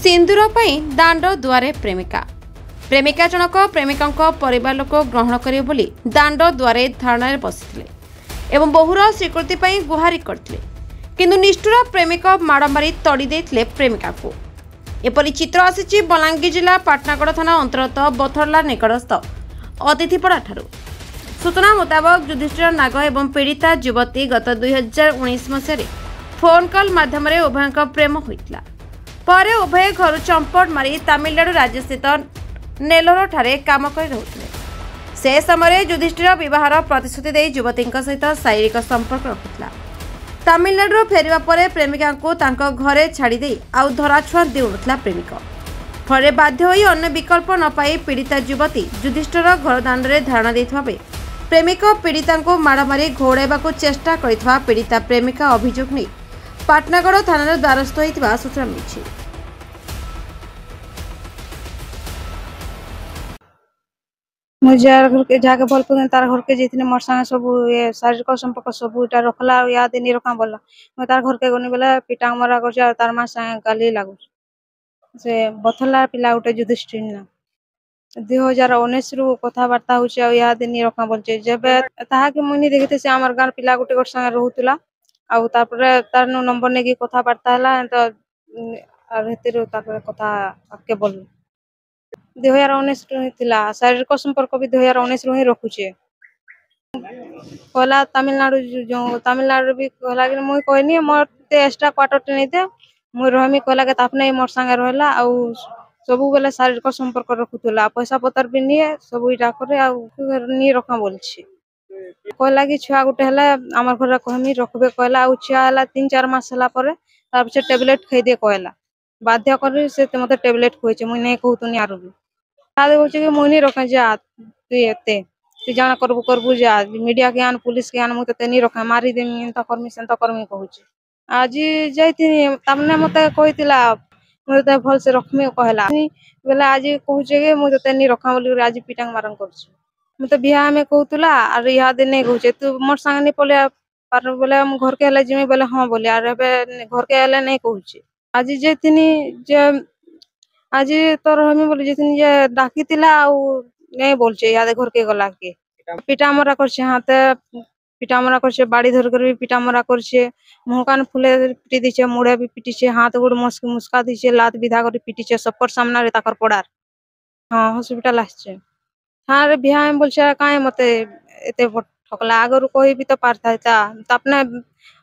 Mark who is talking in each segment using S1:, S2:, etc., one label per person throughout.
S1: सिंदूर दांड दुआरे प्रेमिका प्रेमिका जनक प्रेमिका परिवार लोक ग्रहण करे बोली दांड दुआरे धारणा बसी एवं बहुर स्वीकृति गुहारि करते किंतु निष्ठुर प्रेमिक माड़ मारी तड़ी देते प्रेमिका को। एपरी चित्र आसी बलांगीर जिला पाटनागड़ थाना अंतर्गत बथरला निकटस्थ अतिथिपड़ा ठारू। सूचना मुताबक युधिष्ठिर नाग एवं पीड़िता युवती गत 2019 मसीह फोन कॉल माध्यम उभय प्रेम होता पर उभय घर चंपट मारी तमिलनाडु राज्य स्थित नेलोर ठारे काम कर रहुଥିଲେ। से समय युधिष्ठिर विवाहर प्रतिश्रुति दे युवती सहित शारीरिक संपर्क रखुला। तमिलनाडु फेरिबा परे प्रेमिका को तांको घरे छाड़ी दे आउ धराछुआ देउनथला प्रेमिक। फले बाध्य होई अन्य विकल्प न पाई पीड़िता युवती युधिष्ठिर घर दांडरे धारणा देथिबा बे प्रेमिक पीड़िता को माड़ मारी घोड़ाइबा को चेष्टा करितबा पीड़िता प्रेमिका अभियोग नै पाटनागड़ थाना द्वारस्थ होइतबा सूचना मिली।
S2: मुझे घर के जाके भल पन तार घर के जेतने मोर संगे सब ये शारीरिक संपर्क सब इटा रखला या दिन रखा बोला मैं तार घर के गनी बेला पिटा मरा कर तार मा संगे गाली लागू से बथला पिला उठे युधिष्ठिर ना 2019 रु कथबार्ता होचे या दिन रखा बोलचे जब ताहा के मुनी देखते से हमर गार पिला गुटे कर संगे रहउतला आ तापर तार नो नंबर ने की कथबार्ता हला तो हेतिर तापर कथा आके बोल 2019 शारीरिक संपर्क भी 2019 ही रखुचे कहला तमिलनाडु जो तमिलनाडु भी कहला कि मुई कहनी मोर ते एक्स्ट्रा क्वार्टर टे नहीं दे मुई रहमी कहला के तापने मोर संगे रहला आ सबु बेले शारीरिक संपर्क रखुतला पैसा पतर भी नहीं सब इटा करे आ नहीं रखा बोलछि कहला कि छुआ गुटे हला हमर घर कहमी रखबे कहला आ छुआ हला 3-4 मास हला परे तार पछे टेबलेट खाइ दे कहला बाध्य कर से मते टेबलेट खोइचे मुई नहीं कहतुनी आरो आदे बोलছে कि मुई नहीं रखा जा तू जाना करबू जा मीडिया के आन पुलिस के आन मु तते नहीं रखा मारी देमी एंता करमी सेंता करमी कहूची आज जाइथिनी तमने मते कहितला मु तते भल से रखमी कहला बेला आज कहूचे कि मु तते नहीं रखा बोली आज पिटांग मारन करछु मु तो बियाह में कहतला और इहा दे नहीं कहूचे तू मोर संग नहीं पले पर बोले हम घर के हले जिमी बोले हां बोले और घर के हले नहीं कहूचे आज जाइथिनी जे आज तोर हमी बोली जेथिन जे डाकी तिला आ नहीं बोलचे याद घर के गला के पिटा मरा करछे हाथे पिटा मरा करछे बाड़ी धर कर भी पिटा मरा करछे मुंह कान फुले पिटी दिछे मुड़े भी पिटीछे हाथ गोड़ मस्क मुस्का दिछे लात विधा कर पिटीछे सबकर सामना रे ताकर पड़ार हां हॉस्पिटल आछे हां रे बिहा में बोलछे काहे मते एते ठकला आगरु कहि भी तो पारता ता अपने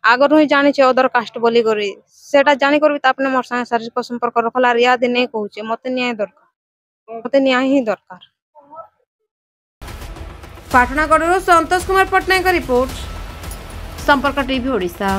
S2: आगरु ही जानि छे अदर कास्ट बोली करी सेटा जानि करबी त अपने मोर संगे शारीरिक संपर्क रखला रिया दे नहीं कहूचे मते न्याय ही दरकार
S1: पाटनागढ़ संतोष कुमार पटनायक रिपोर्ट संपर्क टीवी ओडिशा।